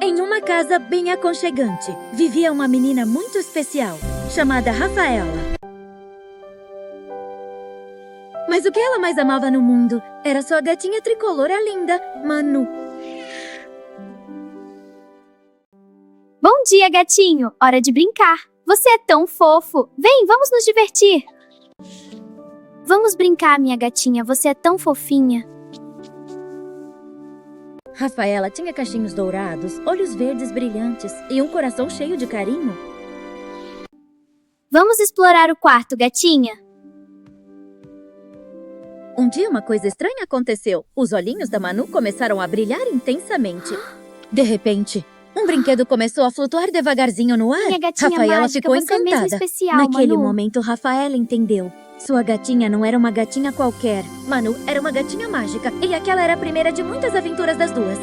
Em uma casa bem aconchegante, vivia uma menina muito especial, chamada Rafaela. Mas o que ela mais amava no mundo era sua gatinha tricolor, a linda Manu. Bom dia, gatinho! Hora de brincar! Você é tão fofo! Vem, vamos nos divertir! Vamos brincar, minha gatinha, você é tão fofinha. Rafaela tinha cachinhos dourados, olhos verdes brilhantes e um coração cheio de carinho. Vamos explorar o quarto, gatinha? Um dia uma coisa estranha aconteceu. Os olhinhos da Manu começaram a brilhar intensamente. De repente, um brinquedo começou a flutuar devagarzinho no ar. Minha gatinha Rafaela mágica, ficou você é mesmo encantada. especial, Naquele Manu. momento, Rafaela entendeu. Sua gatinha não era uma gatinha qualquer. Manu era uma gatinha mágica. E aquela era a primeira de muitas aventuras das duas.